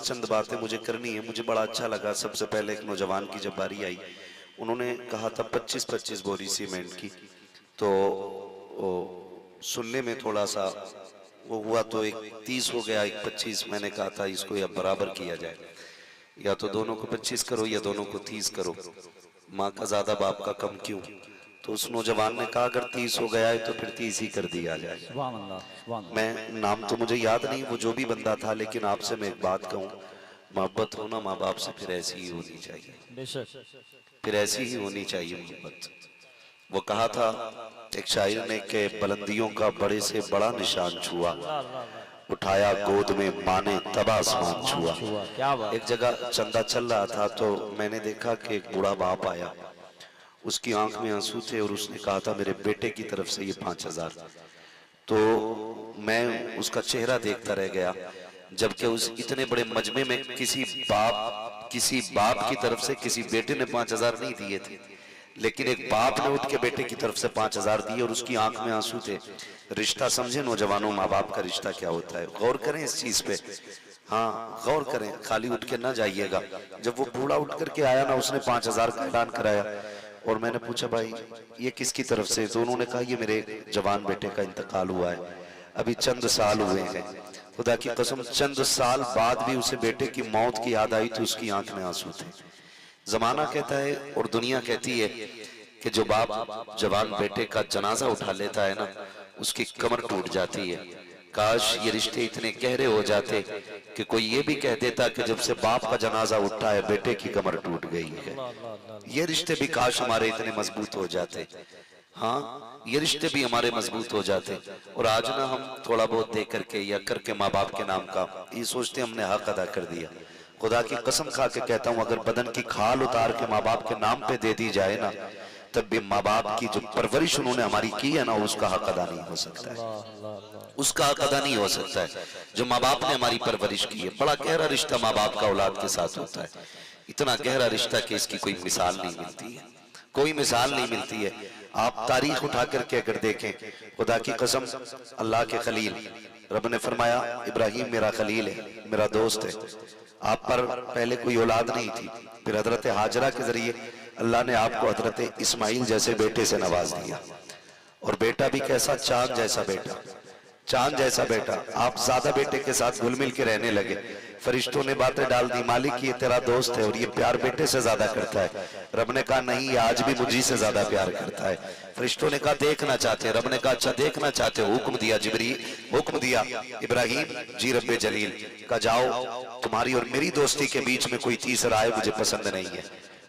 चंद बातें मुझे करनी है। मुझे बड़ा अच्छा लगा, सबसे पहले एक नौजवान की जब बारी आई, उन्होंने कहा था 25-25 बोरी सीमेंट की, तो सुनने में थोड़ा सा वो हुआ, तो एक 30 हो गया, एक 25। मैंने कहा था इसको या बराबर किया जाए, या तो दोनों को 25 करो या दोनों को 30 करो, माँ का ज्यादा बाप का कम क्यों। तो उस नौजवान ने कहा अगर 30 हो गया है तो फिर 30 ही कर दिया जाए। सुभान अल्लाह, सुभान अल्लाह। मैं नाम तो मुझे याद नहीं वो जो भी बंदा था, लेकिन आपसे मैं एक बात कहूँ, मोहब्बत हो ना माँ बाप से, फिर ऐसी ही होनी चाहिए, बेशक फिर ऐसी ही होनी चाहिए मोहब्बत। वो कहा था एक शायर ने कि बुलंदियों का बड़े से बड़ा निशान छुआ, अल्लाह अल्लाह अल्लाह। उठाया गोद में माने तब आसमान छुआ। क्या बात। एक जगह चंदा चल रहा था तो मैंने देखा कि एक बूढ़ा बाप आया, उसकी आंख में आंसू थे और उसने कहा था मेरे बेटे की तरफ से ये 5,000। तो मैं उसका चेहरा देखता रह गया, जबकि उस इतने बड़े मजमे में किसी बाप की तरफ से किसी बेटे ने 5,000 नहीं दिए थे, लेकिन एक बाप ने उठ के बेटे की तरफ से 5,000 दिए और उसकी आंख में आंसू थे। रिश्ता समझे नौजवानों, माँ बाप का रिश्ता क्या होता है, गौर करें इस चीज पे। हाँ गौर करें, खाली उठ के ना जाइएगा। जब वो बूढ़ा उठ करके आया ना, उसने 5,000 का ऐलान कराया और मैंने पूछा भाई ये किसकी तरफ से, तो उन्होंने कहा ये मेरे जवान बेटे का इंतकाल हुआ है, अभी चंद साल हुए हैं। खुदा की कसम चंद साल बाद भी उसे बेटे की मौत की याद आई तो उसकी आंख में आंसू थे। जमाना कहता है और दुनिया कहती है कि जो बाप जवान बेटे का जनाजा उठा लेता है ना, उसकी कमर टूट जाती है। काश ये रिश्ते इतने गहरे हो जाते कि कोई ये भी कह देता कि जब से बाप का जनाजा उठा है बेटे की कमर टूट गई है। ये रिश्ते भी काश हमारे इतने मजबूत हो जाते, हाँ ये रिश्ते भी हमारे मजबूत हो जाते। और आज ना हम थोड़ा बहुत दे करके या करके माँ बाप के नाम का ये सोचते हमने हक अदा कर दिया। खुदा की कसम खा के कहता हूँ अगर बदन की खाल उतार के माँ बाप के नाम पे दे दी जाए ना, तब भी माँ बाप की जो परवरिश उन्होंने हमारी की है ना, उसका हक अदा नहीं हो सकता है, उसका हक अदा नहीं हो सकता है जो माँ बाप ने हमारी परवरिश की है। बड़ा गहरा रिश्ता माँ बाप का औलाद के साथ होता है, इतना गहरा रिश्ता कि इसकी कोई मिसाल नहीं मिलती है, कोई मिसाल नहीं मिलती है। आप तारीख उठा करके अगर देखें, खुदा की कसम अल्लाह के खलील, रब ने फरमाया इब्राहिम मेरा खलील है, मेरा दोस्त है। आप पर पहले कोई औलाद नहीं थी, फिर हजरत हाजरा के जरिए अल्लाह ने आपको हजरत इस्माइल जैसे बेटे से नवाज दिया, और बेटा भी कैसा, चांद जैसा बेटा, चांद जैसा बेटा। आप ज्यादा बेटे के साथ घुल मिल के रहने लगे, फरिश्तों ने बातें डाल दी मालिक ये तेरा दोस्त है और ये प्यार बेटे से ज्यादा करता है। रब ने कहा नहीं, ये आज भी मुझी से ज्यादा प्यार करता है। फरिश्तों ने कहा देखना चाहते हैं, रब ने कहा अच्छा देखना चाहते हो, हुक्म दिया जिब्रील, हुक्म दिया इब्राहिम जी रब्बे जलील का जाओ, तुम्हारी और मेरी दोस्ती के बीच में कोई तीसरा आए मुझे पसंद नहीं है।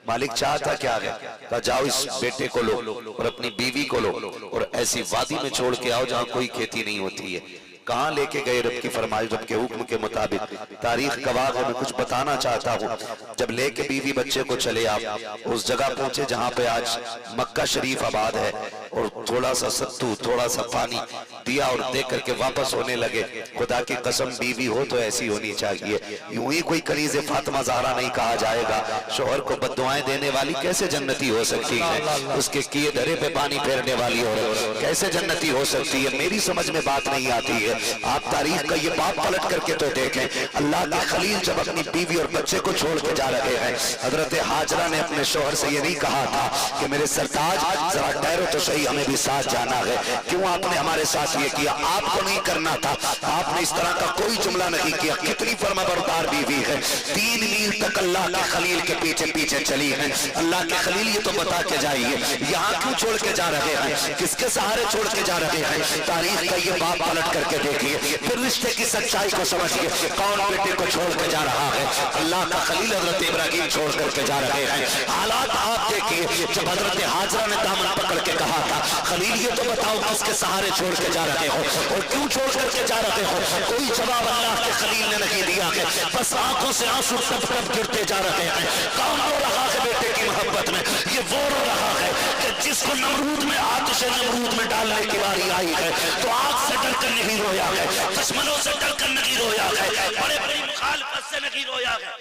मालिक चाहता क्या है, कहा जाओ इस बेटे को लो और अपनी बीवी को लो और ऐसी वादी में छोड़ के आओ जहां कोई खेती नहीं होती है। कहाँ लेके गए, रब की फरमाइश, रब के हुक्म के मुताबिक। तारीख गवाह है, मैं कुछ बताना चाहता हूँ। जब लेके बीवी बच्चे को चले आप उस जगह पहुंचे जहाँ पे आज मक्का शरीफ आबाद है, और थोड़ा सा सत्तू थोड़ा सा पानी दिया और दे करके वापस होने लगे। खुदा की कसम बीवी हो तो ऐसी होनी चाहिए, यूं ही कोई कनीज़े फातिमा ज़हरा नहीं कहा जाएगा। शोहर को बद्दुआएं देने वाली कैसे जन्नती हो सकती है, उसके किए धरे पे पानी फेरने वाली औरत कैसे जन्नती हो सकती है, मेरी समझ में बात नहीं आती है। आप तारीख का ये बाप पलट करके तो देखें, अल्लाह के खलील जब अपनी बीवी और बच्चे को छोड़ के जा रहे हैं, हजरत हाजरा ने अपने शोहर से ये नहीं कहा था कि मेरे सरताज जरा ठहरो तो सही, हमें भी साथ जाना है। क्यों आपने हमारे साथ ये किया, आपको नहीं करना था, आपने इस तरह का कोई जुमला नहीं किया। कितनी फर्माबरदार बीवी है, 3 मील तक अल्लाह के खलील के पीछे पीछे चली है। अल्लाह के खलील ये तो बता के जाइए यहाँ क्यों छोड़ के जा रहे हैं, किसके सहारे छोड़ के जा रहे हैं। तारीख का ये बाप पलट करके देखिए, फिर रिश्ते की सच्चाई को समझिए। कौन बेटे को छोड़ के जा रहा है, अल्लाह का खलील हजरत इब्राहिम छोड़ करके जा रहे हैं। हालात आप देखिए, जब हजरत हाजरा ने दामन पकड़ के कहा था खलील ये तो बताओ किसके सहारे छोड़ के जा रहे हो और क्यों छोड़ करके जा रहे हो, कोई जवाब अल्लाह के खलील ने नहीं दिया है। बस आंखों से आंसू टप टप गिरते जा रहे हैं। कौन रो रहा है बेटे की मोहब्बत में, ये वो रो रहा है कि जिसको नमरूद में आतिश नमरूद में डालने की बारी आई है तो आग से डर कर नहीं रोया है, दुश्मनों से डर कर नहीं रोया है, बड़े बड़ी मुखालफत से नहीं रोया है।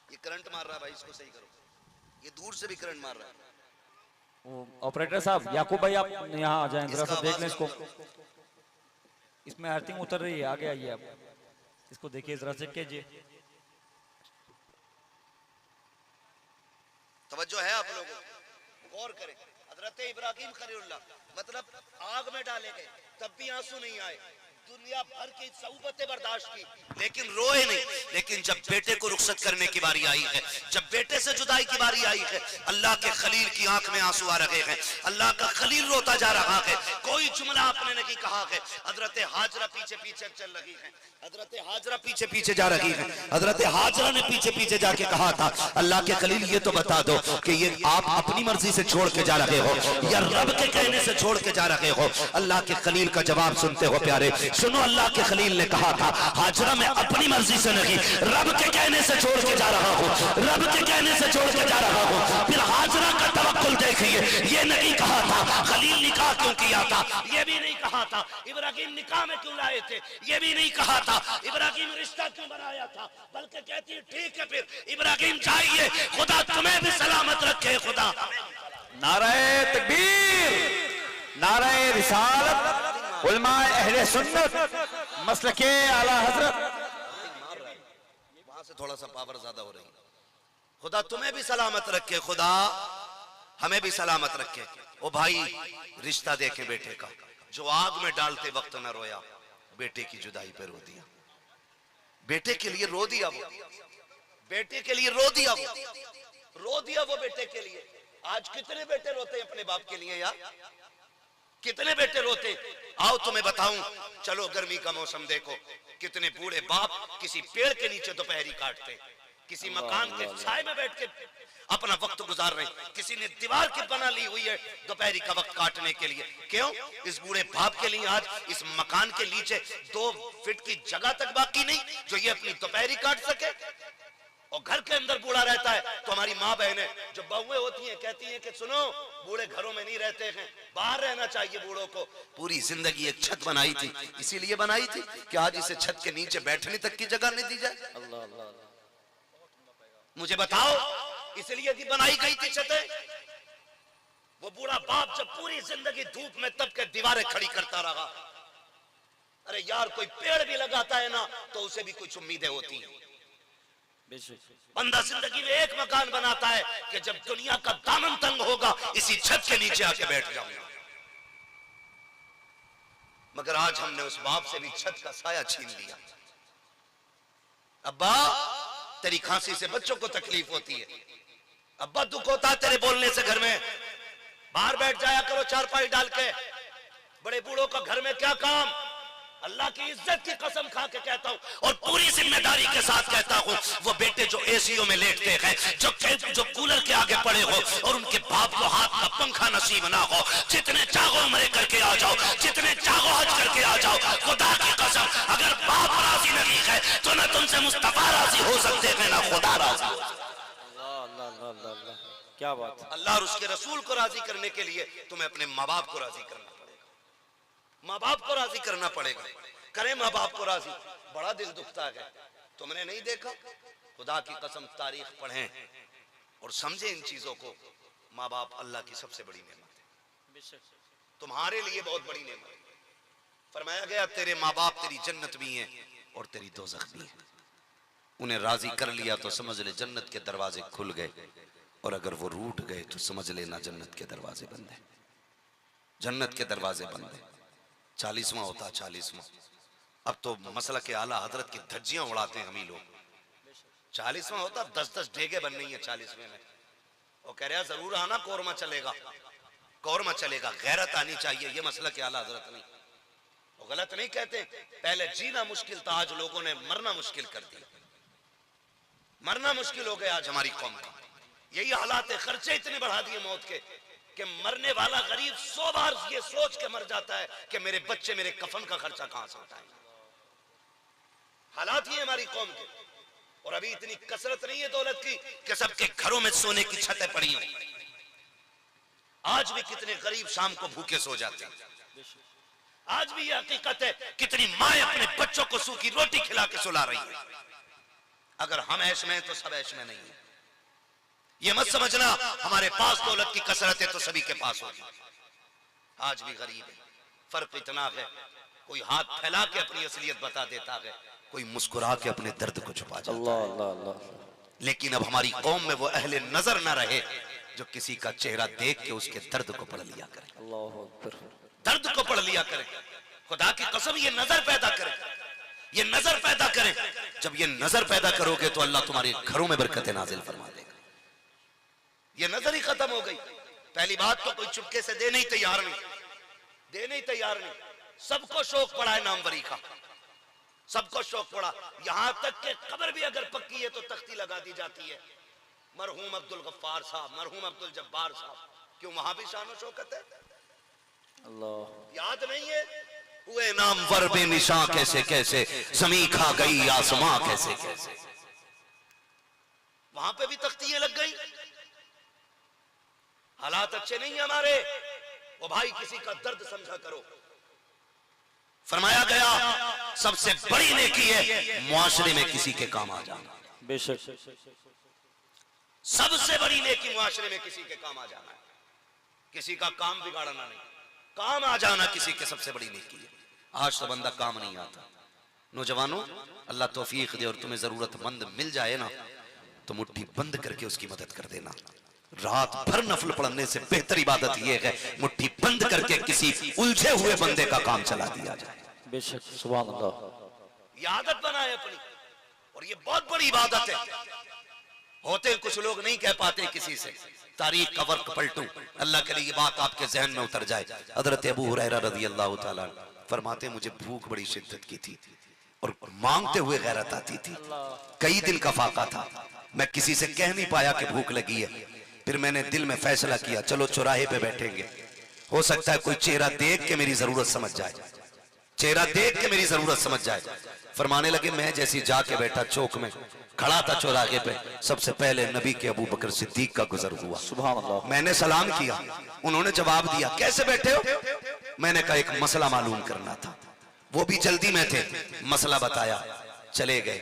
ये करंट मार रहा है भाई, इसको सही करो, ये दूर से भी करंट मार रहा है। ऑपरेटर साहब याकूब भाई आप यहाँ आ जाएं, जरा सा देख लें इसको, इसमें अर्थिंग उतर रही है, आगे आइए आप। इसको देखिए जरा चेक कीजिए। तवज्जो है आप लोगों को, गौर करें। हजरत इब्राहिम खलीलुल्लाह मतलब आग में डाले गए तब भी आंसू नहीं आए, दुनिया भर की सऊबतें बर्दाश्त की लेकिन रोए नहीं। लेकिन जब बेटे को रुखसत करने की बारी आई है, जब बेटे से जुदाई की बारी आई है, अल्लाह के खलील की आंख में आंसू आ रहे हैं, अल्लाह का खलील रोता जा रहा है। कोई जुमला आपने नहीं कहा है। हजरत हाजरा पीछे पीछे चल रही है, हजरत हाजरा पीछे पीछे जा रही है। हजरत हाजरा ने पीछे पीछे जाके कहा था, अल्लाह के खलील ये तो बता दो कि ये आप अपनी मर्जी से छोड़ के जा रहे हो या रब के कहने से छोड़ के जा रहे हो। अल्लाह के खलील का जवाब सुनते हो प्यारे, सुनो। अल्लाह के खलील ने कहा था, हाजरा मैं अपनी मर्जी से नहीं रब के कहने से छोड़ के जा रहा हूँ, रब के कहने से छोड़ के जा रहा हूँ। फिर हाजरा का तवक्कुल देखिए, ये नहीं कहा था खलील निकाह क्यों किया था, ये भी नहीं कहा था इब्राहिम निकाह में क्यों लाए थे, ये भी नहीं कहा था इब्राहिम रिश्ता क्यों बनाया था, बल्कि कहती है ठीक है फिर इब्राहिम चाहिए, खुदा तुम्हें भी सलामत रखे। खुदा नाराए तकबीर, नाराए रिसालत, उलमाए अहले सुन्नत, मसलके आला हजरत। वहां से थोड़ा सा पावर ज्यादा हो रही है। खुदा तुम्हें भी सलामत रखे, खुदा हमें भी सलामत रखे। ओ भाई, रिश्ता देखे बेटे का, जो आग में डालते वक्त न रोया, बेटे की जुदाई पे रो दिया, बेटे के लिए रो दिया वो, बेटे के लिए रो दिया वो, रो दिया वो बेटे के लिए। आज कितने बेटे रोते हैं अपने बाप के लिए यार, कितने बेटे रोते। आओ तुम्हें बताऊं, चलो गर्मी का मौसम देखो, कितने बूढ़े बाप किसी पेड़ के नीचे दोपहरी काटते, किसी मकान के छाए में बैठ के अपना वक्त गुजार रहे, किसी ने दीवार की बना ली हुई है दोपहरी का वक्त काटने के लिए। क्यों? इस बूढ़े बाप के लिए आज इस मकान के नीचे 2 फीट की जगह तक बाकी नहीं जो ये अपनी दोपहरी काट सके। और घर के अंदर बूढ़ा रहता है तो हमारी माँ बहनें जो बहुएं होती हैं कहती हैं कि सुनो, बूढ़े घरों में नहीं रहते हैं, बाहर रहना चाहिए बूढ़ों को। पूरी जिंदगी एक छत बनाई थी, इसीलिए बनाई थी कि आज इसे छत के नीचे बैठने तक की जगह नहीं दी जाए। अल्लाह अल्लाह, मुझे बताओ, इसलिए की बनाई गई थी छतें। वो बूढ़ा बाप जब पूरी जिंदगी धूप में तप के दीवारें खड़ी करता रहा, अरे यार कोई पेड़ भी लगाता है ना तो उसे भी कुछ उम्मीदें होती हैं। बंदा जिंदगी में एक मकान बनाता है कि जब दुनिया का दामन तंग होगा इसी छत के नीचे आके बैठ जाऊंगा। मगर आज हमने उस बाप से भी छत का साया छीन लिया। अब्बा, तेरी खांसी से बच्चों को तकलीफ होती है, अब्बा दुख होता है तेरे बोलने से घर में, बाहर बैठ जाया करो चारपाई डाल के, बड़े बूढ़ों का घर में क्या काम। अल्लाह की इज्जत की कसम खा के कहता हूँ और पूरी जिम्मेदारी के साथ कहता हूँ, वो बेटे जो एसीओ में लेटते हैं, जो कूलर के आगे पड़े हो और उनके बाप को हाथ का पंखा नसीब ना हो, जितने चाहो उम्रे करके आ जाओ, जितने चाहो हज करके आ जाओ, खुदा की कसम अगर बाप राजी नहीं है तो ना तुमसे मुस्तफा राजी हो सकते हैं ना खुदा राजी। क्या बात। अल्लाह और उसके रसूल को राजी करने के लिए तुम्हें अपने माँ बाप को राजी करना पड़ेगा, माँ बाप को राजी करना पड़ेगा। करें माँ बाप को राजी, बड़ा दिल दुखता है। तुमने नहीं देखा, खुदा की कसम तारीख पढ़ें और समझे इन चीजों को। माँ बाप अल्लाह की सबसे बड़ी नेमत है, तुम्हारे लिए बहुत बड़ी नेमत है। फरमाया गया तेरे माँ बाप तेरी जन्नत भी हैं और तेरी दोज़ख भी है। उन्हें राजी कर लिया तो समझ ले जन्नत के दरवाजे खुल गए, और अगर वो रूठ गए तो समझ लेना जन्नत के दरवाजे बंद है, जन्नत के दरवाजे बंद है। 40वां होता 40वां, अब तो मसला के आला हजरत की धज्जियां उड़ाते हैं हम ही लोग। 40वां होता 10-10 डेगे बन रही है 40वें में। वो कह रहा जरूर आना, कोरमा चलेगा, कोरमा चलेगा, गैरत आनी चाहिए। ये मसला के आला हजरत नहीं, वो गलत नहीं कहते। पहले जीना मुश्किल था, आज लोगों ने मरना मुश्किल कर दिया, मरना मुश्किल हो गया आज हमारी कौम का। यही हालात है, खर्चे इतने बढ़ा दिए मौत के कि मरने वाला गरीब 100 बार ये सोच के मर जाता है कि मेरे बच्चे मेरे कफन का खर्चा कहां से उठाएंगे। हालात ही हमारी कौम के। और अभी इतनी कसरत नहीं है दौलत की कि सबके घरों में सोने की छतें पड़ी हों। आज भी कितने गरीब शाम को भूखे सो जाते हैं। आज भी ये हकीकत है, कितनी माएं अपने बच्चों को सूखी रोटी खिला के सुला रही है। अगर हम ऐश में तो सब ऐश में नहीं है। ये मत समझना हमारे पास दौलत की कसरत है तो सभी के पास होगी। आज भी गरीब है, फर्क इतना है, कोई हाथ फैला के अपनी असलियत बता देता है, कोई मुस्कुरा के अपने दर्द को छुपा जाता अल्लाह है। अल्लाह अल्लाह। लेकिन अब हमारी कौम में वो अहले नजर न रहे जो किसी का चेहरा देख के उसके दर्द को पढ़ लिया करे, अल्लाह अकबर। दर्द को पढ़ लिया करे। खुदा की कसम ये नजर पैदा करे, ये नजर पैदा करे। जब ये नजर पैदा करोगे तो अल्लाह तुम्हारे घरों में बरकतें नाजिल फरमा देगा। ये नजर ही खत्म हो गई। पहली बात तो कोई चुपके से देने ही तैयार नहीं, देने ही तैयार नहीं। सबको शौक पड़ा है नामवरी का, सबको शौक पड़ा। यहां तक कि कब्र भी अगर पक्की है तो तख्ती लगा दी जाती है, मरहूम अब्दुल गफ्फार साहब, मरहूम अब्दुल जब्बार साहब। क्यों? वहां भी शान शौकत है। अल्लाह। याद नहीं है? हुए नामवर बेनिशां कैसे कैसे, जमीन खा गई आसमां कैसे कैसे। वहां पे भी तख्तियां लग गई। हालात अच्छे नहीं है हमारे। वो भाई किसी का दर्द समझा करो। फरमाया गया सबसे बड़ी नेकी है मुआशरे में किसी के काम आ जाना। बेशक। सबसे बड़ी नेकी मुआशरे में किसी के काम आ जाना है, किसी का काम बिगाड़ना नहीं। काम आ जाना किसी के सबसे बड़ी नेकी है। आज तो बंदा काम नहीं आता। नौजवानों, अल्लाह तौफीक दे और तुम्हें जरूरतमंद मिल जाए ना तो मुट्ठी बंद करके उसकी मदद कर देना। रात भर नफल पढ़ने से बेहतर इबादत यह है मुट्ठी बंद करके किसी उलझे हुए बंदे का काम चला दिया जाए। बेशक। सुभान अल्लाह। ये आदत बनाए अपनी, और ये बहुत बड़ी इबादत है। होते कुछ लोग नहीं कह पाते किसी से, तारीख का वर्क पलटूं। अल्लाह के लिए ये बात आपके जहन में उतर जाए। हजरत अबू हुरैरा रज़ी अल्लाह ताला फरमाते मुझे भूख बड़ी शिद्दत की थी और मांगते हुए गैरत आती थी। कई दिन का फाका था, मैं किसी से कह नहीं पाया कि भूख लगी है। फिर मैंने दिल में फैसला किया चलो चौराहे पे बैठेंगे, हो सकता है कोई चेहरा देख के मेरी जरूरत समझ जाए, चेहरा देख के मेरी जरूरत समझ जाए। फरमाने लगे मैं जैसी जाके बैठा चौक में खड़ा था चौराहे पे, सबसे पहले नबी के अबू बकर सिद्दीक का गुजर हुआ। सुभान अल्लाह। मैंने सलाम किया, उन्होंने जवाब दिया कैसे बैठे हो? मैंने कहा एक मसला मालूम करना था। वो भी जल्दी में थे, मसला बताया, चले गए,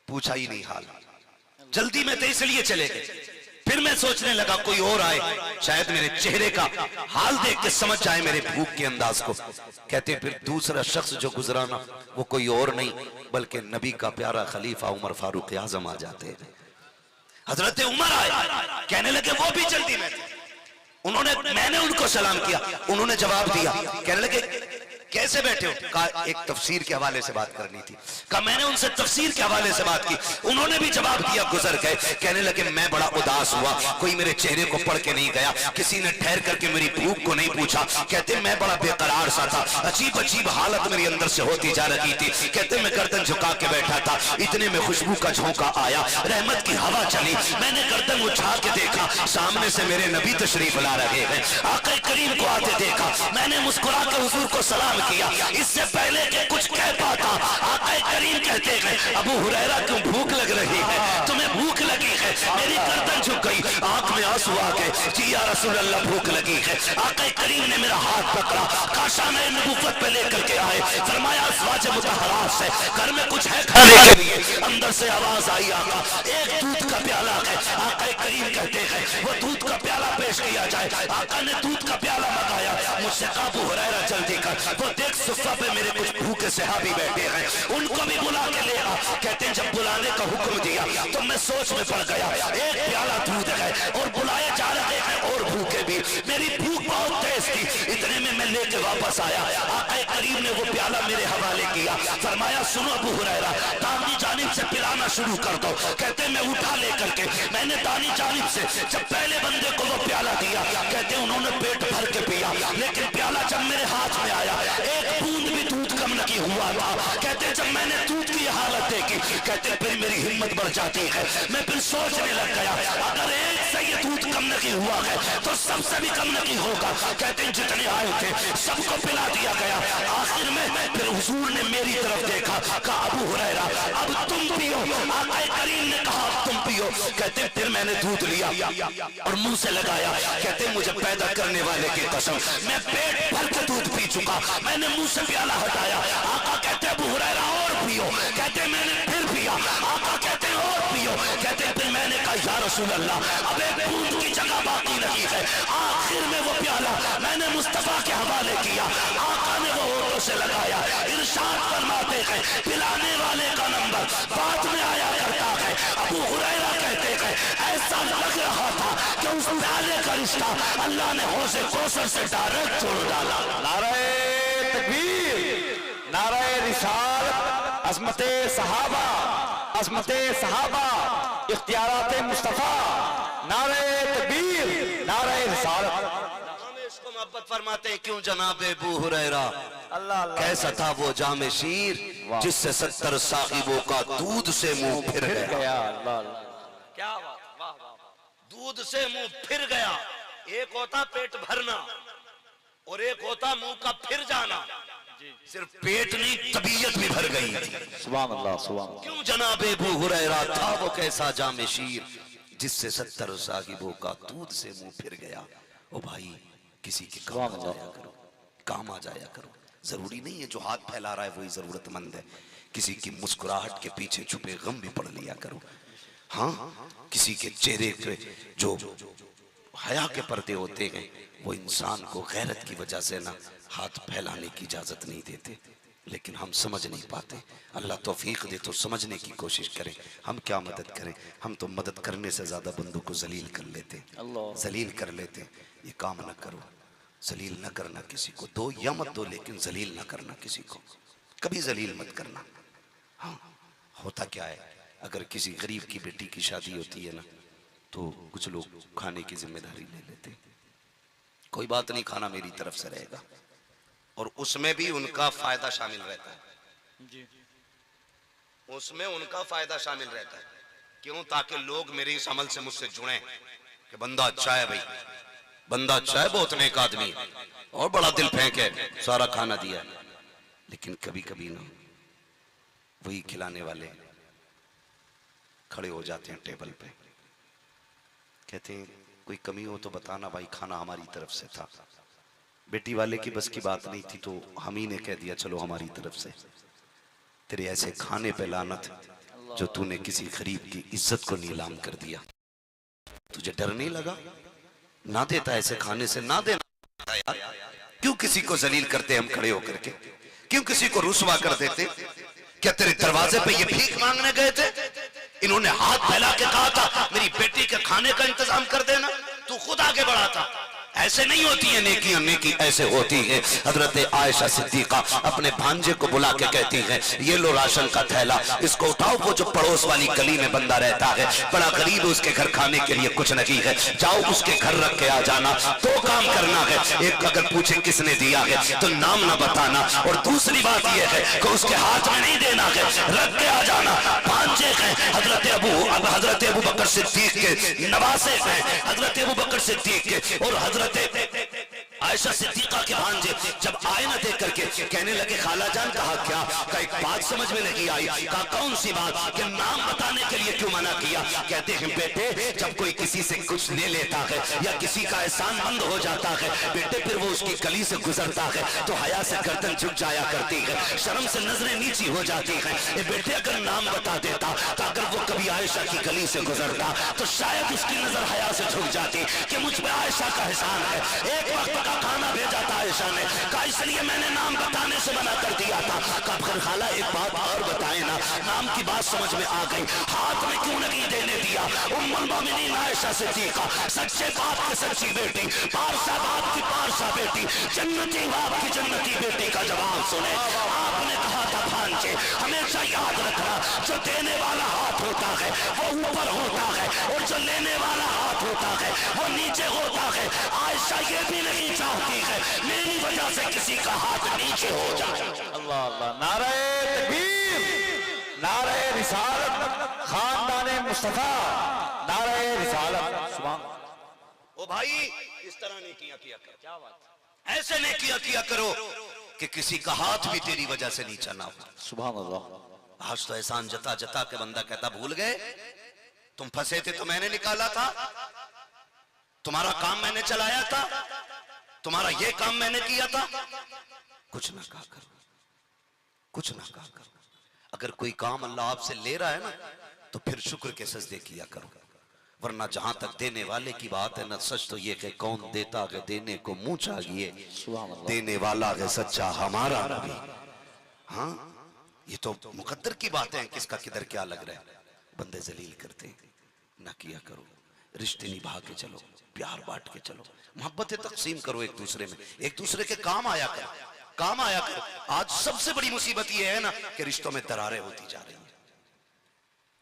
पूछा ही नहीं हाल। जल्दी में थे इसलिए चले गए। फिर मैं सोचने लगा कोई और आए, शायद मेरे चेहरे का हाल देख के समझ जाए मेरे भूख के अंदाज को। कहते फिर दूसरा शख्स जो गुजरा ना वो कोई और नहीं बल्कि नबी का प्यारा खलीफा उमर फारूक आजम आ जाते हैं। हजरत उमर आए, कहने लगे वो भी जल्दी में थे। मैंने उनको सलाम किया, उन्होंने जवाब दिया। कहने लगे कैसे बैठे हो? कहा एक तफसीर के हवाले से बात करनी थी। कहा मैंने उनसे तफसीर के हवाले से बात की, उन्होंने भी जवाब दिया, गुजर गए। कहने लगे मैं बड़ा उदास हुआ, कोई मेरे चेहरे को पढ़ के नहीं गया, किसी ने ठहर करके मेरी भूख को नहीं पूछा। कहते मैं बड़ा बेकरार सा था, अजीब अजीब हालत मेरे अंदर से होती जा रही थी। कहते मैं गर्दन झुका के बैठा था, इतने में खुशबू का झोंका आया, रहमत की हवा चली, मैंने गर्दन उठा के देखा, सामने से मेरे नबी तशरीफ ला रहे हैं। आका करीम को आते देखा, मैंने मुस्कुरा के हुजूर को सलाम किया। इससे पहले कि कुछ कह पाता आका करीम कहते हैं अबू हुरैरा क्यों भूख लग रही है? तुम्हें भूख लगी है? मेरी गर्दन झुक गई, आंख में आंसू आ गए, जी या रसूल अल्लाह भूख लगी है। आका करीम ने मेरा हाथ पकड़ा, काशा में नबूवत पे लेकर के आए, फरमाया अज़वाज मुतहहरात से घर में कुछ है खाने के लिए। अंदर से आवाज आई आका एक दूध का प्याला है। आका करीम कहते हैं वो दूध का प्याला पेश किया जाए। आका ने दूध का प्याला मंगाया, मुझसे कहा अबू हुरैरा जल्दी कर, वो देख सुफ़ा पे मेरे कुछ भूखे सहाबी बैठे हैं, उनको भी बुला के ले आ। कहते हैं जब बुलाने का हुक्म दिया तो मैं सोच में पड़ गया, एक प्याला दूध है और बुलाए जा रहे हैं और भूखे भी, मेरी भूख बहुत तेज थी। इतने में मैं लेके वापस आया, आका करीम ने वो प्याला मेरे हवाले किया, फरमाया सुनो अबू हुरैरा दानी जानिब से पिलाना शुरू कर दो। कहते मैं उठा लेकर के मैंने दानी जानिब से जब पहले बंदे को वो प्याला दिया, कहते उन्होंने पेट भर के पिया, लेकिन प्याला जब मेरे हाथ में आया एक बूंद भी दूध कम नहीं हुआ था। कहते जब मैंने दूध की हालत देखी, कहते फिर मेरी हिम्मत बढ़ जाती है, मैं फिर सोचने लग गया अगर एक से ये दूध कम नहीं हुआ है तो सबसे भी कम नहीं होगा। कहते जितने आए थे सबको पिला दिया गया। आखिर में फिर हुजूर ने मेरी तरफ देखा, कहा अबू हुरैरा अब तुम पियो। आका करीम ने कहा अब तुम पियो। कहते फिर मैंने दूध लिया और मुंह से लगाया। कहते मुझे पैदा करने वाले की कसम मैं पेट भर के दूध पी चुका। मैंने मुंह से प्याला हटाया, आका कहते अबू हुरैरा और पियो। कहते मैंने फिर पिया, आका कहते और पियो। कहते फिर मैंने कहता या रसूल अल्लाह, अब एक बूंद की जगह बाकी नहीं है। आखिर में वो प्याला मैंने मुस्तफा के हवाले किया, आका ने वो होठों से लगाया। इरशाद फरमाते हैं पिलाने वाले का नंबर बाद में आया करता है। अबू हुरैरा कहते हैं ऐसा लग रहा था कि उस प्याले का रिश्ता अल्लाह ने हौज़े कौसर से डायरेक्ट जोड़ डाला। नारे तकबीर, नारे रिसालत, अज़मते सहाबा, अज़मते सहाबा, इख्तियाराते मुस्तफा, नारे तकबीर, नारे रिसालत। इसको मोहब्बत फरमाते हैं क्यों जनाब अबू हुरैरा, अल्लाह अल्लाह। कैसा था वो जामे शीर जिससे 70 साहिबों का दूध से मुंह फिर गया। अल्लाह अल्लाह, क्या बात, वाह वाह वाह। दूध से मुंह फिर गया। एक होता पेट भरना और एक होता मुंह का फिर जाना। सिर्फ पेट नहीं तबीयत भी भर गई थी। सुभान अल्लाह, सुभान अल्लाह। क्यों जनाब अबू हुरैरा था वो कैसा जामे शीर जिससे 70 साहिबों का दूध से मुंह फिर गया। ओ भाई किसी के काम आ जाया करो, काम आ जाया करो। जरूरी नहीं है जो हाथ फैला रहा है वही जरूरतमंद है। किसी की मुस्कुराहट के पीछे छुपे गम भी पढ़ लिया करो। हाँ, किसी के चेहरे पे जो हया के पर्दे होते हैं वो इंसान को गैरत की वजह से ना हाथ फैलाने की इजाजत नहीं देते, लेकिन हम समझ नहीं पाते। अल्लाह तौफीक दे तो समझने की कोशिश करें। हम क्या मदद करें, हम तो मदद करने से ज्यादा बंदों को जलील कर लेते, जलील कर लेते। ये काम न करो, जलील न करना किसी को। दो या मत दो लेकिन जलील न करना किसी को, कभी जलील मत करना। हाँ, होता क्या है अगर किसी गरीब की बेटी की शादी होती है ना तो कुछ लोग खाने की जिम्मेदारी ले लेते। कोई बात नहीं, खाना मेरी तरफ से रहेगा, और उसमें भी उनका फायदा शामिल रहता है जी। उसमें उनका फायदा शामिल रहता है। क्यों? ताकि लोग मेरे इस अमल से मुझसे जुड़े कि बंदा अच्छा है भाई, बंदा अच्छा है, बहुत नेक आदमी और बड़ा दिल फेंक है, सारा खाना दिया। लेकिन कभी कभी ना वही खिलाने वाले खड़े हो जाते हैं टेबल पे, कहते हैं कोई कमी हो तो बताना भाई, खाना हमारी तरफ से था। बेटी वाले की बस की बात नहीं थी तो हम ही ने कह दिया चलो हमारी तरफ से। तेरे ऐसे खाने पे लानत जो तूने किसी गरीब की इज्जत को नीलाम कर दिया। तुझे डर नहीं लगा? ना देता ऐसे खाने से, ना देना यार। क्यों किसी को जलील करते हम खड़े होकर के? क्यों किसी को रुसवा कर देते? क्या तेरे दरवाजे पे ये भीख मांगने गए थे? इन्होंने हाथ फैला के कहा था मेरी बेटी के खाने का इंतजाम कर देना, तू खुद आगे बढ़ा था। ऐसे नहीं होती है नेकियां, नेकी ऐसे होती है। हजरत आयशा सिद्दीका अपने भांजे को बुला के कहती है ये लो राशन का थैला, इसको उठाओ। वो जो पड़ोस वाली गली में बंदा रहता है, बड़ा गरीब, उसके घर खाने के लिए कुछ नहीं है, जाओ उसके घर रख के आ जाना। दो काम करना है, एक अगर पूछे किसने दिया है तो नाम ना बताना, और दूसरी बात यह है कि उसके हाथ में नहीं देना है, रख के आ जाना। भांजे हैं हजरत अबू बकर सिद्दीक के नवासे हैं, हजरत अबू बकर सिद्दीक के और हजरत आयशा सिद्दीका के भांजे जब आए ना देख करके कहने लगे खाला जान, कहा क्या? का एक बात समझ में नहीं आई। कहा कौन सी बात? कि नाम बताने के लिए क्यों मना किया? कहते हैं बेटे जब कोई किसी से कुछ ले लेता है या किसी का एहसान मंद हो जाता है बेटे, फिर वो उसकी गली से गुजरता है तो हया से गर्दन झुक जाया करती है, शर्म से नजरें नीची हो जाती है। ये बेटे अगर नाम बता देता तो अगर वो कभी आयशा की गली से गुजरता तो शायद उसकी नजर हया से झुक जाती कि मुझ पे आयशा का एहसान है। एक वक्त का खाना भेजा था आयशा ने, कहा इसलिए मैंने नाम बताने से मना कर दिया था। कहा खाला एक बात और बताए ना, नाम की बात समझ में आ गई, हाथ में क्यों नहीं देने दिया? उम्मुल मोमिनीन आयशा सिद्दीका, सच्चे बाप की सच्ची बेटी, पारसा बाप की पारसा बेटी, जन्नती बाप की जन्नती बेटी का जवाब सुने। आपने कहा था भांजे हमेशा याद रखना, जो देने वाला हाथ होता है वो ऊपर होता है और जो लेने वाला हाथ होता है वो नीचे होता है। आयशा ये भी नहीं चाहती है मेरी वजह से किसी का हाथ नीचे हो जाए। अल्लाह अल्लाह, नारे तकबीर, नारे रिसालत, खानदाने मुस्तफा, नारे रिसालत। सुभान। ओ भाई इस तरह नहीं किया करो, क्या बात, ऐसे नहीं किया करो कि किसी का हाथ भी तेरी वजह से नीचा ना हो। सुभान अल्लाह। आज तो एहसान जता जता के बंदा कहता भूल गए, तुम फंसे थे तो मैंने निकाला था, तुम्हारा काम मैंने चलाया था, तुम्हारा ये काम मैंने किया था। कुछ ना कहा करो, कुछ ना कहा करो। अगर कोई काम अल्लाह आपसे ले रहा है ना तो फिर शुक्र के सजदे किया करो। वरना जहां तक देने वाले की बात है ना, सच तो ये कि कौन देता है देने को मुंह चाहिए, देने वाला है सच्चा हमारा नबी। हाँ, ये तो मुकद्दर की बातें हैं, किसका किधर क्या लग रहा है। बंदे जलील करते हैं, ना किया करो, रिश्ते निभा के चलो, प्यार बांट के चलो, मोहब्बतें तकसीम करो एक दूसरे में, एक दूसरे के काम आया करो, काम आया करो। आज सबसे बड़ी मुसीबत ये है ना कि रिश्तों में दरारें होती जा रही हैं,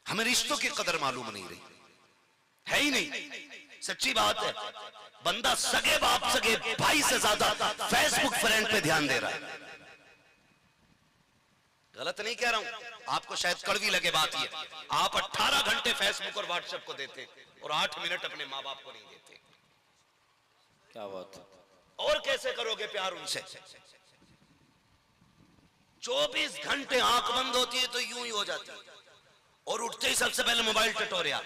हमें रिश्तों की कदर मालूम नहीं रही, है ही नहीं। सच्ची बात है, बंदा सगे बाप सगे भाई से ज्यादा फेसबुक फ्रेंड पे ध्यान दे रहा है। गलत नहीं कह रहा हूं, आपको शायद कड़वी लगे बात ये, आप 18 घंटे फेसबुक और व्हाट्सएप को देते और 8 मिनट अपने माँ बाप को नहीं देते। क्या बात है। और कैसे करोगे प्यार उनसे? 24 घंटे आंख बंद होती है तो यूं ही हो जाती है, और उठते ही सबसे पहले मोबाइल टटोरिया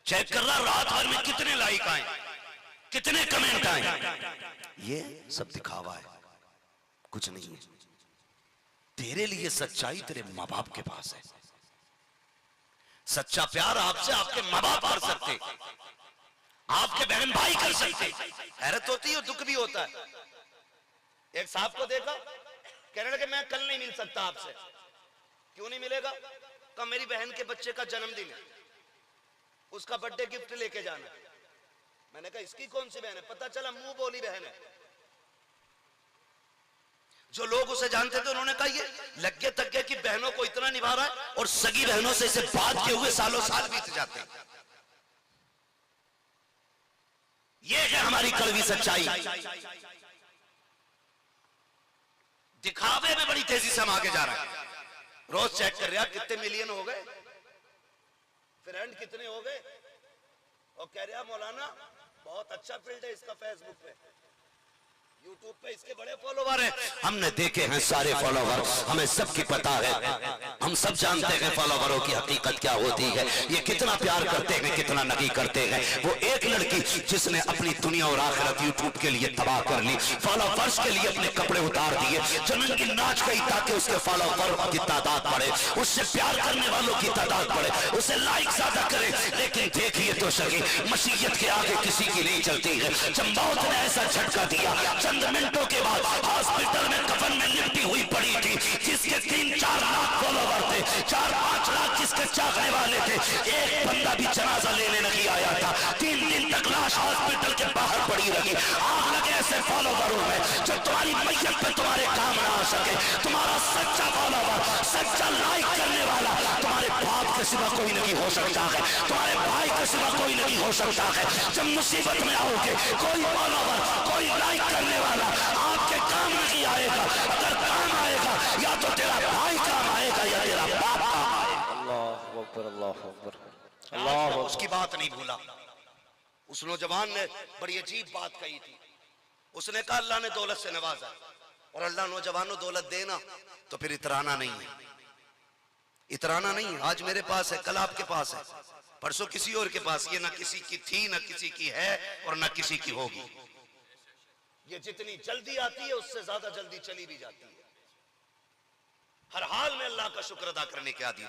चेक कर रहा, रात भर में कितने लाइक आए, कितने कमेंट आए। ये सब दिखावा है, कुछ नहीं है। तेरे लिए सच्चाई तेरे माँ बाप के पास है। सच्चा प्यार आपसे आपके माँ बाप कर सकते, आपके बहन भाई कर सकते। हैरत होती है, दुख भी होता है। एक साहब को देखा, कहने लगे मैं कल नहीं मिल सकता आपसे। क्यों नहीं मिलेगा? कहा मेरी बहन के बच्चे का जन्मदिन है, उसका बर्थडे गिफ्ट लेके जाना। मैंने कहा इसकी कौन सी बहन है? पता चला मुंह बोली बहन है। जो लोग उसे जानते थे उन्होंने कहा ये लगे तक गया कि बहनों को इतना निभा रहा है, और सगी बहनों से इसे बात किए हुए सालों साल बीत जाते हैं। ये है हमारी कड़वी सच्चाई। दिखावे में बड़ी तेजी से हम आगे जा रहे हैं। रोज चेक कर रहा कितने मिलियन हो गए, फ्रेंड कितने हो गए, और कह रहा मौलाना बहुत अच्छा फील्ड है इसका, फेसबुक पे यूट्यूब पे इसके बड़े फॉलोवर हैं। हमने देखे हैं सारे फॉलोवर, हमें सबकी पता है, हम सब जानते हैं फॉलोवरों की हकीकत क्या होती है, ये कितना प्यार करते हैं, कितना नहीं करते हैं। वो एक लड़की जिसने अपनी दुनिया और आखिरत यूट्यूब के लिए तबाह कर ली, फॉलोवर्स के लिए अपने कपड़े उतार दिए, जमीन की नाच गई ताकि उसके फॉलोवर की तादाद बढ़े, उससे प्यार करने वालों की तादाद बढ़े, उसे लाइक ज्यादा करे। लेकिन देखिए तो सही, मसीहत के आगे किसी की नहीं चलती है। जब मौत ने ऐसा झटका दिया, चंद मिनटों के बाद हॉस्पिटल में कफन में लिपटी हुई पड़ी थी, जिसके 3-4 लाख फॉलोवर थे, 4-5 लाख जिसके चाहने वाले थे, एक बंदा भी जनाजा लेने नहीं आया था। 3 दिन तक लाश हॉस्पिटल के बाहर पड़ी रही। आग लगे ऐसे फॉलोवरों में जो तुम्हारी मैयत पे तुम्हारे काम ना आ सके। तुम्हारा सच्चा फॉलोवर, सच्चा लाइक करने वाला तुम्हारे बाप के सिवा कोई नहीं हो सकता है, तुम्हारे भाई के सिवा कोई नहीं हो सकता है। जब मुसीबत में आओगे, कोई फॉलोवर, कोई लाइक करने वाला आपके काम नहीं आएगा। अगर काम आएगा या तो तेरा भाई काम आएगा या तेरा बाप काम आएगा। अल्लाह अकबर, अल्लाह अकबर, अल्लाह। उसकी बात नहीं भूला। उस नौजवान ने बड़ी अजीब बात कही थी। उसने कहा अल्लाह ने दौलत से नवाजा, और अल्लाह नौजवानों दौलत देना तो फिर इतराना नहीं है, इतराना नहीं। आज मेरे पास है, कल आपके पास है, परसों किसी और के पास। ये ना किसी की थी, ना किसी की है, और ना किसी की होगी। ये जितनी जल्दी आती है उससे ज्यादा जल्दी चली भी जाती है। हर हाल में अल्लाह का शुक्र अदा करने के आदी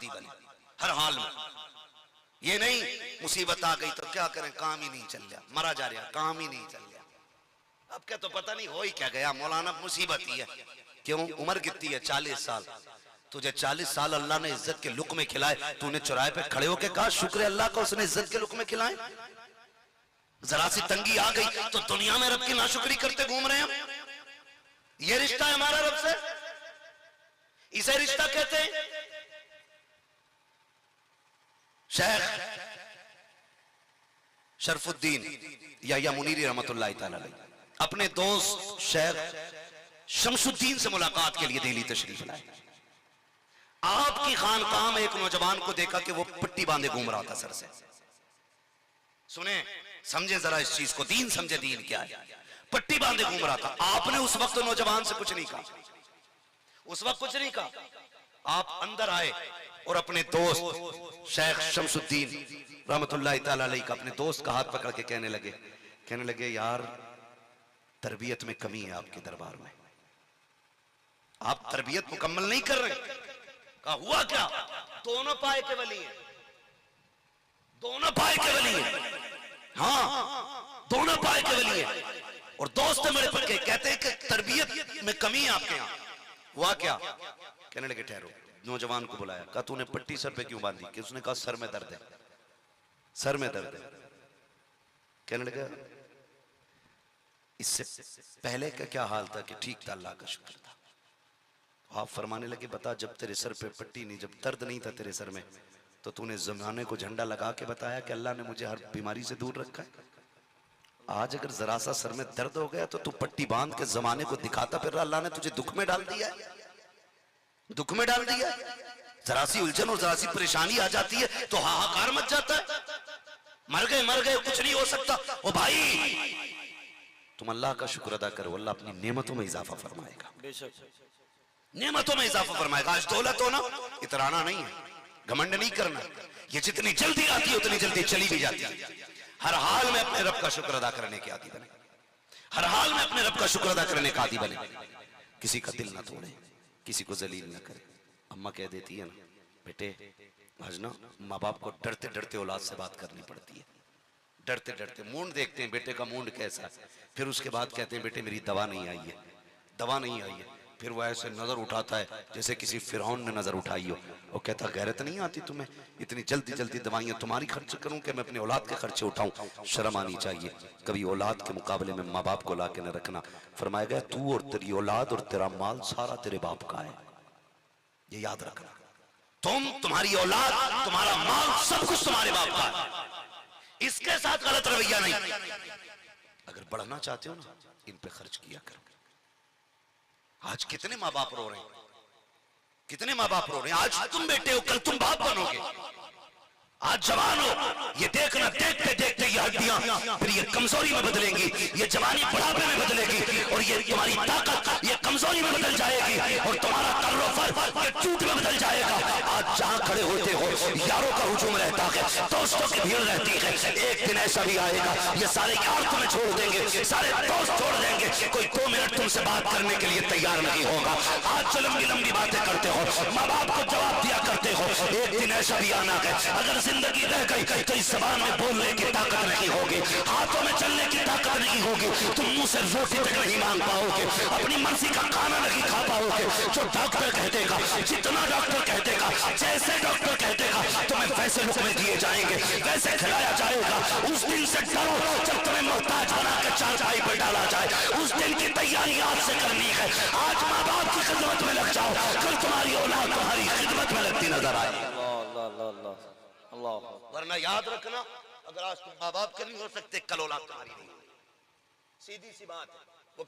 बने, हर हाल में। ये नहीं मुसीबत आ गई तो क्या करें, काम ही नहीं चल रहा, मरा जा रहा, काम ही नहीं चल रहा। अब क्या तो पता नहीं हो ही क्या गया, मौलाना मुसीबत ही है। क्यों? उम्र कितनी है? 40 साल। तुझे 40 साल अल्लाह ने इज्जत के लुक़्मे खिलाए, तूने चौराहे पे खड़े होके कहा शुक्र अल्लाह का उसने इज्जत के लुक़्मे खिलाए। जरा सी तंगी आ गई तो दुनिया में रब की नाशुक्री करते घूम रहे हैं। ये रिश्ता है हमारा रब से, इसे रिश्ता कहते हैं। शेख शरफुद्दीन या मुनीरी रहमतुल्लाह तआला अलैह अपने दोस्त शेख शमसुद्दीन से मुलाकात के लिए दिल्ली तशरीफ लाए। आपकी खानकाह में एक नौजवान को देखा कि वो पट्टी बांधे घूम रहा था सर से। सुने, समझे जरा इस चीज को, दीन समझे दीन क्या है। पट्टी बांधे घूम रहा था। आपने उस वक्त नौजवान से कुछ नहीं कहा, उस वक्त कुछ नहीं कहा। आप अंदर आए और अपने दोस्त शेख शमसुद्दीन रहमतुल्लाह तआला अलैह का, अपने दोस्त का हाथ पकड़ के कहने लगे यार तरबियत में कमी है आपके दरबार में, आप तरबियत मुकम्मल नहीं कर रहे। कहा हुआ क्या? दोनों पाए के वली हैं, दोनों पाए के वली है, हाँ दोनों पाए के वली है। और दोस्त है मेरे पक्के, कहते हैं कि तरबियत में कमी है आपके यहाँ। हुआ क्या? कहने लगे ठहरो। नौजवान को बुलाया, कहा तूने पट्टी सर पे क्यों बांधी? कि उसने कहा सर में दर्द है, सर में दर्द है। कहने लगा इससे पहले का क्या हाल था? कि ठीक था, अल्लाह का शुक्र था। तो आप फरमाने लगे बता, जब तेरे सर पे पट्टी नहीं, जब दर्द नहीं था तेरे सर में, तो तूने जमाने को झंडा लगा के बताया कि अल्लाह ने मुझे हर बीमारी से दूर रखा है। आज अगर जरा सा सर में दर्द हो गया तो तू पट्टी बांध के जमाने को दिखाता फिर रहा, अल्लाह ने तुझे दुख में डाल दिया है, दुख में डाल दिया है। जरा सी उलझन और जरा सी परेशानी आ जाती है तो हाहाकार मच जाता है, मर गए कुछ नहीं हो सकता। ओ भाई तुम अल्लाह का शुक्र अदा करो, अल्लाह अपनी नेमतों में इजाफा फरमाएगा, नेमतों में इजाफा फरमाएगा। आज दौलत हो ना, इतराना नहीं है, घमंड नहीं करना। ये जितनी जल्दी आती है उतनी जल्दी चली भी जाती है। हर हाल में अपने रब का शुक्र अदा करने के आदी बने, हर हाल में अपने रब का शुक्र अदा करने का आदी बने। किसी का दिल ना तोड़े, किसी को जलील ना करे। अम्मा कह देती है ना, बेटे आज ना माँ बाप को डरते डरते औलाद से बात करनी पड़ती है, डरते डरते। मूड देखते हैं बेटे का मूड कैसा है, फिर उसके बाद कहते हैं बेटे मेरी दवा नहीं आई है, दवा नहीं आई है। फिर वो ऐसे नजर उठाता है जैसे किसी फिरौन ने नजर उठाई हो। वो कहता गैरत नहीं आती तुम्हें, इतनी जल्दी जल्दी दवाइयां तुम्हारी खर्च करूं कि मैं अपने औलाद के खर्चे उठाऊं? शर्म आनी चाहिए। कभी औलाद के मुकाबले में माँ बाप को ला के न रखना। फरमाया गया तू और तेरी औलाद और तेरा माल सारा तेरे बाप का है, ये याद रखना। तुम्हारी औलाद, तुम्हारा माल, सब कुछ तुम्हारे बाप का है। इसके साथ गलत रवैया नहीं। अगर बढ़ना चाहते हो ना, इन पे खर्च किया करो। आज कितने माँ बाप रो रहे हैं, कितने माँ बाप रो रहे हैं। आज तुम बेटे हो, कल तुम बाप बनोगे। आज जवान हो, ये देखना देखते देखते ये हड्डियां फिर ये कमजोरी में बदलेंगी, ये जवानी बुढ़ापे में बदलेगी, और ये तुम्हारी ताकत ये कमजोरी में बदल जाएगी, और तुम्हारा तर्रोफर ये टूट में बदल जाएगा। आज जहां खड़े होते हो यारों का हुजूम रहता है, दोस्तों की भीड़ रहती है। एक दिन ऐसा भी आएगा ये सारे यार तुम्हें छोड़ देंगे, सारे दोस्त छोड़ देंगे, कोई 2 मिनट तुमसे बात करने के लिए तैयार नहीं होगा। आज जो लंबी लंबी बातें करते हो, माँ बाप को जवाब दिया करते हो, एक दिन ऐसा भी आना है अगर जिंदगी रह गई तो इस जबान में बोलने की ताकत नहीं होगी, हाथों में चलने की ताकत नहीं होगी, तुम मुंह से रोटी तक नहीं मांग पाओगे, अपनी मर्जी का खाना नहीं खा पाओगे। जो डॉक्टर कह देगा, जितना डॉक्टर कह देगा, जैसे डॉक्टर कह देगा, तुम्हें वैसे हुक्म दिए जाएंगे, वैसे खिलाया जाएगा। उस दिन से डरो जब तुम्हें मोहताज बना के चारपाई पर डाला जाए। उस दिन की तैयारी आज से करनी है। आज माँ बाप की खिदमत में लग जाओ, कल तुम्हारी औलाद तुम्हारी खिदमत में लगती नजर आए। वरना याद रखना, अगर आज तुम माँ बाप के नहीं हो सकते, कल औलाद तुम्हारी नहीं होगी। सीधी सी बात है। वो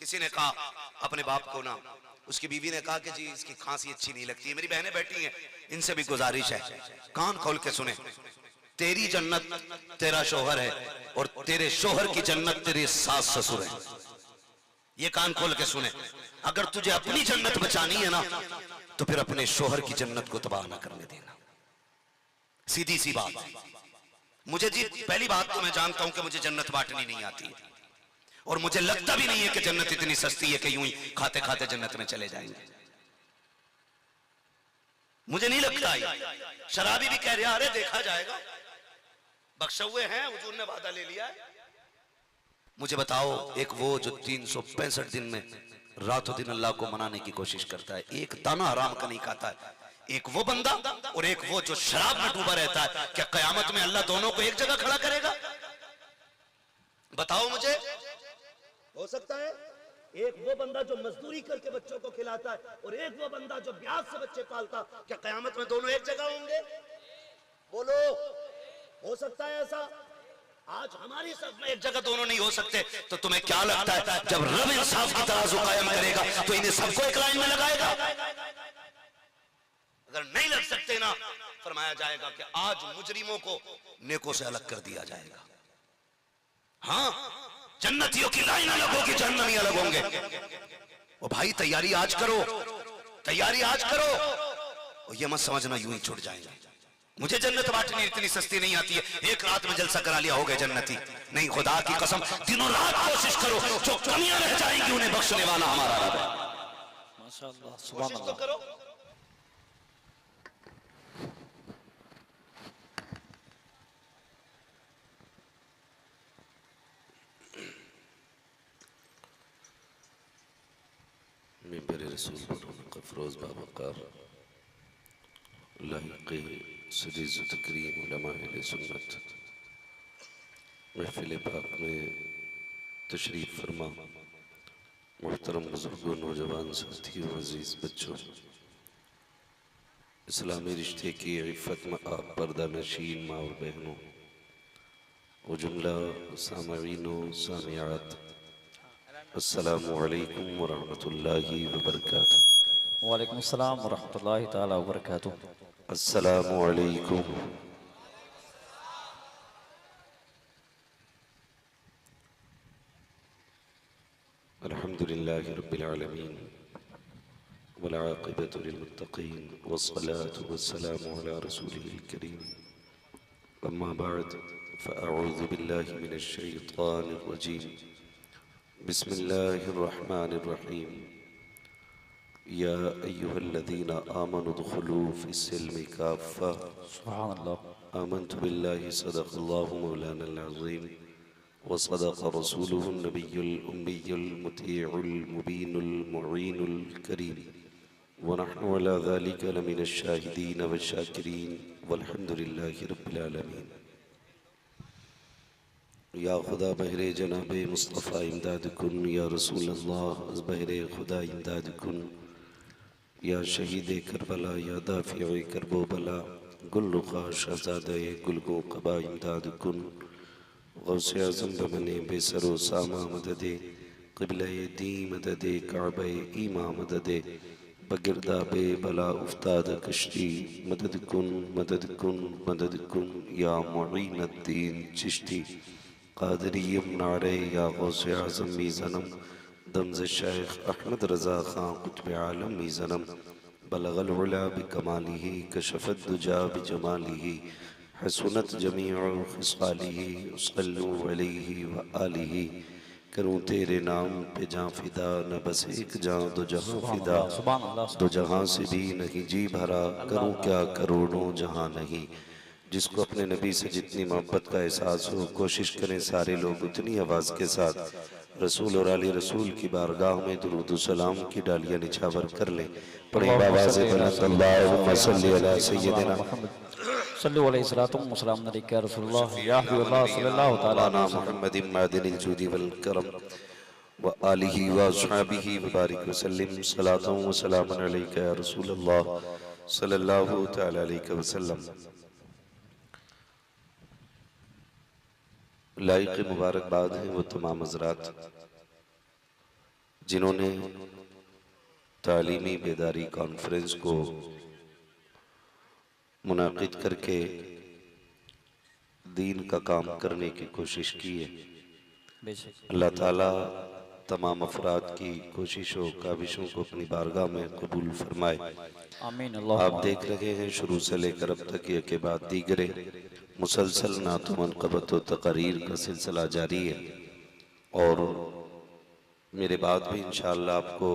किसी ने कहा अपने बाप को ना, उसकी बीवी ने कहा कि जी इसकी खांसी अच्छी नहीं लगती है। मेरी बहनें बैठी हैं, इनसे भी गुजारिश है, कान खोल के सुने। तेरी जन्नत तेरा शोहर है, और तेरे शोहर की जन्नत तेरे सास ससुर है। ये कान खोल के सुने। अगर तुझे अपनी जन्नत बचानी है ना, तो फिर अपने शोहर की जन्नत को तबाह ना करने देना। सीधी सी बात। मुझे जी पहली बात तो मैं जानता हूं कि मुझे जन्नत बांटनी नहीं आती है, और मुझे लगता भी नहीं है कि जन्नत इतनी सस्ती है कि यूं ही खाते खाते जन्नत में चले जाएंगे। मुझे नहीं लगता है। शराबी भी कह रहा, अरे देखा जाएगा, बख्शे हुए हैं, हुजूर ने वादा ले लिया है। मुझे बताओ, एक वो जो 365 दिन में रातों दिन अल्लाह को मनाने की कोशिश करता है, एक दाना हराम का नहीं खाता है, एक वो बंदा और एक वो जो शराब में डूबा रहता है, क्या कयामत में अल्लाह दोनों को एक जगह खड़ा करेगा? बताओ मुझे। हो सकता है एक वो बंदा जो मजदूरी करके बच्चों को खिलाता है, और एक वो बंदा जो ब्याज से बच्चे पालता, क्या कयामत में दोनों एक जगह होंगे? बोलो, हो सकता है ऐसा? आज हमारी सब में एक जगह दोनों नहीं हो सकते, तो तुम्हें क्या लगता है जब रब इंसाफ की तराजू कायम करेगा तो इन्हें सबको एक लाइन में लगाएगा? अगर नहीं लग सकते ना, फरमाया जाएगा कि आज मुजरिमों को नेकों से अलग कर दिया जाएगा। हाँ, जन्नतियों की लाइन अलग होगी, जहन्नमी अलग होंगे। ओ भाई तैयारी आज करो, तैयारी आज करो, और ये मत समझना यूं ही छुट जाएंगे। मुझे जन्नत बांटनी इतनी सस्ती नहीं आती है, एक रात में जलसा करा लिया हो गए जन्नती नहीं। खुदा की कसम दिनों रात कोशिश करो, जो कमियां रह जाएंगी उन्हें बख्शने वाला हमारा रब है। माशाअल्लाह, कोशिश सुभान तो अल्लाह। करो। रसूल फ़रोज़ बावक़ार लाहिक़ सदीज़ तकरीम उलमा अहले सुन्नत महफ़िल पाक में तशरीफ़ फरमा मुहतरम बुज़ुर्गों, नौजवान साथियों, अज़ीज़ बच्चों, इस्लामी रिश्ते की इफ़्फ़त में आप पर्दा नशीन माँ और बहनों और जुमला सामईन व सामियात, अस्सलामु अलैकुम व रहमतुल्लाहि व बरकातुहू। वालेकुम अस्सलाम व रहमतुल्लाहि ताला व बरकातुहू। अस्सलामु अलैकुम। अल्हम्दुलिल्लाहि रब्बिल आलमीन वल आक़िबतु लिल मुत्तक़ीन वस्सलातु वस्सलामु अला रसूलिहिल करीम। अम्मा बअद फ़अऊज़ु बिल्लाहि मिनश शैतानिर रजीम। बिस्मिल्लाहिर रहमानिर रहीम। या अय्युहल्लज़ीना आमनु दुख़ुलू फ़िस्सिल्मि काफ़्फ़ा। सुभान अल्लाह। आमन्तु बिल्लाहि सदक़ल्लाहु मौलानल अज़ीम व सदक़ रसूलुहुन नबियुल उम्मियुल मुतीउल मुबीनुल मुईनुल करीम व नहनु अला ज़ालिका लमिनश शाहिदीन व शाकिरीन वल्हम्दुलिल्लाहि रब्बिल आलमीन। या खुदा बहरे जनाबे मुस्तफ़ा इमदाद कुन, या रसूल अल्लाह बहरे खुदा इमदाद कुन, या शहीद करबला, या दाफ़िए करबो बला, गुल रुखा शहज़ादे गुलगो क़बा इमदाद कुन। गौसे आज़म बमने बेसरो सामा मददे, क़िबले दी मददे, काबे ईमा मददे, बगिरदा बे बला उफ्ताद कश्ती मदद कुन मदद कुन मदद कुन, या मुईनुद्दीन चिश्ती क़ादिरीयम नारे, या गौसे आज़म मीज़नम दमज़ शेख अहमद रज़ा ख़ां क़ुत्ब आलम मीज़नम बलगल उला बिकमालिही कशफ़त दुजा बिजमालिही हसनत जमीउ ख़िसालिही सल्लु अलैहि व आलिही। करूँ तेरे नाम पे जाँ फ़िदा, न बस एक जाँ दो जहाँ फ़िदा, सुभान अल्लाह। दो जहाँ से भी नहीं जी भरा, करूँ क्या करोड़ों जहाँ नहीं। जिसको अपने नबी से जितनी मोहब्बत का एहसास हो, कोशिश करें सारे लोग उतनी आवाज़ के साथ रसूल और आले रसूल की बारगाह में दुरूद सलाम की डालियाँ निछावर कर लें। पढ़ें बावाज़े बुलंद अल्लाहुम्मा सल्लि अला सय्यदिना सल्लु अलैहि सलातु व सलाम अलैका या रसूलल्लाह या हबीबल्लाह सल्लल्लाहु तआला अलैहि मौलाना वसल्लम। मुहम्मदिन मादिनिल जूदी वल करम व आलिही व अस्हाबिही व बारिक वसल्लिम सलातन व सलामन अलैका या रसूलल्लाह सल्लल्लाहु तआला अलैहि वसल्लम। लाइक़ मुबारकबाद हैं वो तमाम हज़रात जिन्होंने तालीमी बेदारी कॉन्फ्रेंस को मुनाकिद करके दीन का काम करने की कोशिश की है। बेशक अल्लाह ताला तमाम अफराद की कोशिशों काविशों को अपनी बारगाह में कबूल फरमाए। आमीन। आप देख रहे हैं शुरू से लेकर अब तक ये के बाद दीगरे मुसलसल नातु मनक़बत व तक़रीर का सिलसिला जारी है और मेरे बाद भी इंशाअल्लाह आपको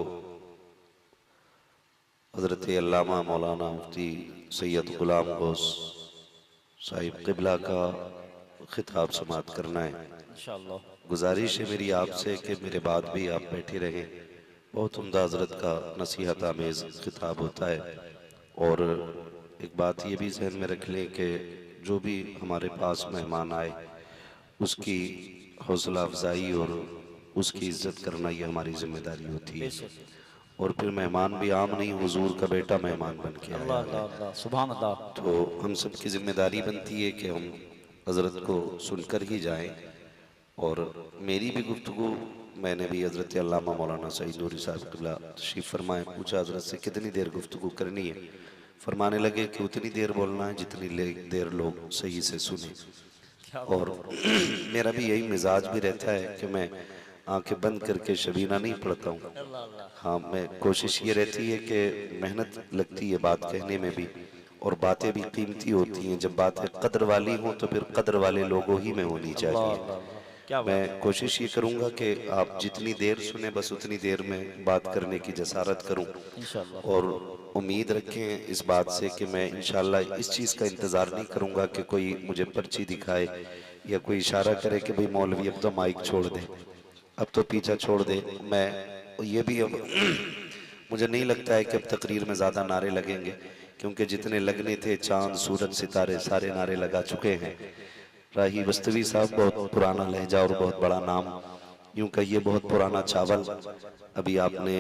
हज़रत अल्लामा मौलाना मुफ्ती सैयद ग़ुलाम गौस साहिब क़िबला का ख़िताब समाअत करना है। इंशाअल्लाह। गुजारिश है मेरी आपसे कि मेरे बाद भी आप बैठे रहें। बहुत उम्दा हज़रत का नसीहत आमेज़ ख़िताब होता है और एक बात ये भी जहन में रख लें कि जो भी हमारे पास मेहमान आए उसकी हौसला अफजाई और उसकी इज्जत करना ये हमारी जिम्मेदारी होती है। और फिर मेहमान भी आम नहीं, हुजूर का बेटा मेहमान बन के आया अल्लाह है। अल्लाह अल्लाह सुभान अल्लाह। तो हम सब की जिम्मेदारी बनती है कि हम हज़रत को सुनकर ही जाएं। और मेरी भी गुफ्तगू मैंने भी हज़रत अल्लामा मौलाना सईद नूरी साहब क़िबला तशरीफ़ फरमाए, पूछा हज़रत से कितनी देर गुफ्तगू करनी है। फरमाने लगे कि उतनी देर बोलना है जितनी देर लोग सही से सुने। और मेरा भी यही मिजाज भी रहता है कि मैं आंखें बंद करके शबीना नहीं पढ़ता हूँ। हाँ, मैं कोशिश ये रहती है कि मेहनत लगती है बात कहने में भी और बातें भी कीमती होती हैं। जब बातें कद्र वाली हों तो फिर कद्र वाले लोगों ही में होनी चाहिए। क्या बात मैं कोशिश ये करूँगा कि आप जितनी देर सुने बस उतनी देर में बात करने की जसारत करूँ इंशाअल्लाह। और उम्मीद रखें इस बात से कि मैं इंशाअल्लाह इस चीज़ का इंतज़ार नहीं करूँगा कि कोई मुझे पर्ची दिखाए या कोई इशारा करे कि भाई मौलवी अब तो माइक छोड़ दे, अब तो पीछा छोड़ दे। मैं ये भी अब मुझे नहीं लगता है कि अब तकरीर में ज़्यादा नारे लगेंगे, क्योंकि जितने लगने थे चांद सूरज सितारे सारे नारे लगा चुके हैं। राही बस्तवी साहब बहुत पुराना लहजा और बहुत बड़ा नाम, यूं कहिए बहुत पुराना चावल। अभी आपने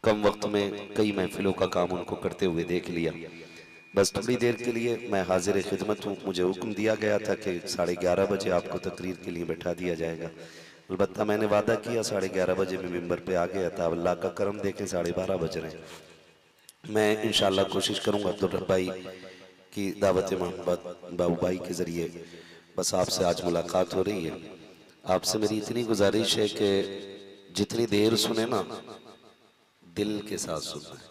कम वक्त में कई महफिलों का काम उनको करते हुए देख लिया। बस थोड़ी देर के लिए मैं हाजिर खिदमत हूँ। मुझे हुक्म दिया गया था कि 11:30 बजे आपको तकरीर के लिए बैठा दिया जाएगा। अलबत्ता मैंने वादा किया, 11:30 बजे मैं मिंबर पे आ गया था। अल्लाह का करम देखें 12:30 बज रहे हैं। मैं इंशाल्लाह कोशिश करूँगा अब्दुल रब भाई की दावत मोहब्बत बाबू भाई के ज़रिए बस आपसे आज मुलाकात हो रही है। आपसे मेरी इतनी गुजारिश है कि जितनी देर सुने ना, दिल के साथ सुनना है।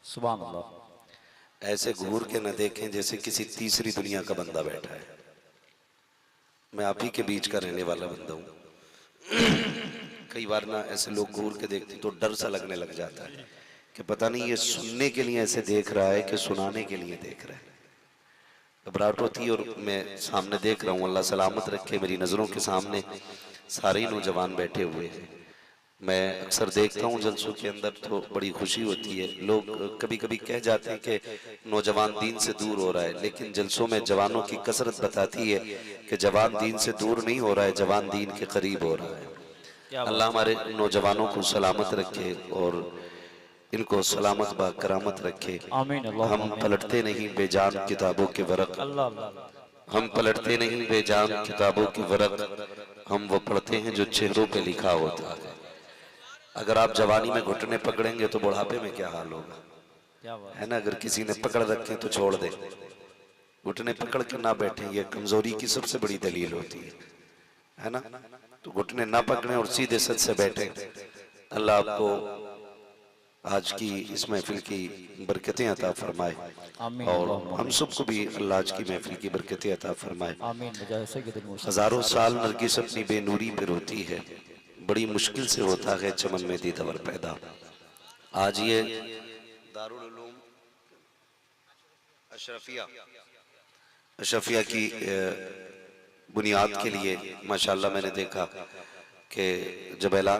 सुभान अल्लाह। ऐसे घूर के न देखें जैसे किसी तीसरी दुनिया का बंदा बैठा है। मैं आप ही के बीच का रहने वाला बंदा हूँ। कई बार ना ऐसे लोग घूर के देखते तो डर सा लगने लग जाता है कि पता नहीं ये सुनने के लिए ऐसे देख रहा है कि सुनाने के लिए देख रहा है। घबराहट होती है। और मैं सामने देख रहा हूँ, अल्लाह सलामत रखे, मेरी नज़रों के सामने सारे ही नौजवान बैठे हुए हैं। मैं अक्सर देखता हूँ जलसों के अंदर तो बड़ी खुशी होती है। लोग कभी कभी कह जाते हैं कि नौजवान दीन से दूर हो रहा है, लेकिन जलसों में जवानों की कसरत बताती है कि जवान दीन से दूर नहीं हो रहा है, जवान दीन के करीब हो रहा है। अल्लाह हमारे नौजवानों को सलामत रखे और इनको सलामत बा करामत रखे। आमीन अल्लाह हम आमीन। पलटते नहीं बेजान किताबों के वरक, अल्लाह अल्लाह। हम पलटते नहीं बेजान किताबों की वरक, हम वो पढ़ते हैं जो चेहरों पे लिखा होता है। अगर आप जवानी में घुटने पकड़ेंगे तो बुढ़ापे में क्या हाल होगा, क्या बात है ना। अगर किसी ने पकड़ रखे तो छोड़ दे, घुटने पकड़ के ना बैठे, ये कमजोरी की सबसे बड़ी दलील होती है ना। तो घुटने ना पकड़े और सीधे सच से बैठे। अल्लाह आपको आज की इस महफिल की बरकतें अता फरमाए आमीन और अल्लाह हम सबको भी अल्लाह आज की महफिल की बरकतें अता फरमाए। आमीन। बजाय सैयदुल मुरसलीन। हजारों साल नरगिस अपनी बेनूरी पे रोती है, बड़ी मुश्किल से होता है चमन में दीदार पैदा। आज ये दारुल उलूम अशरफिया की बुनियाद के लिए माशाल्लाह मैंने देखा कि जब ऐलान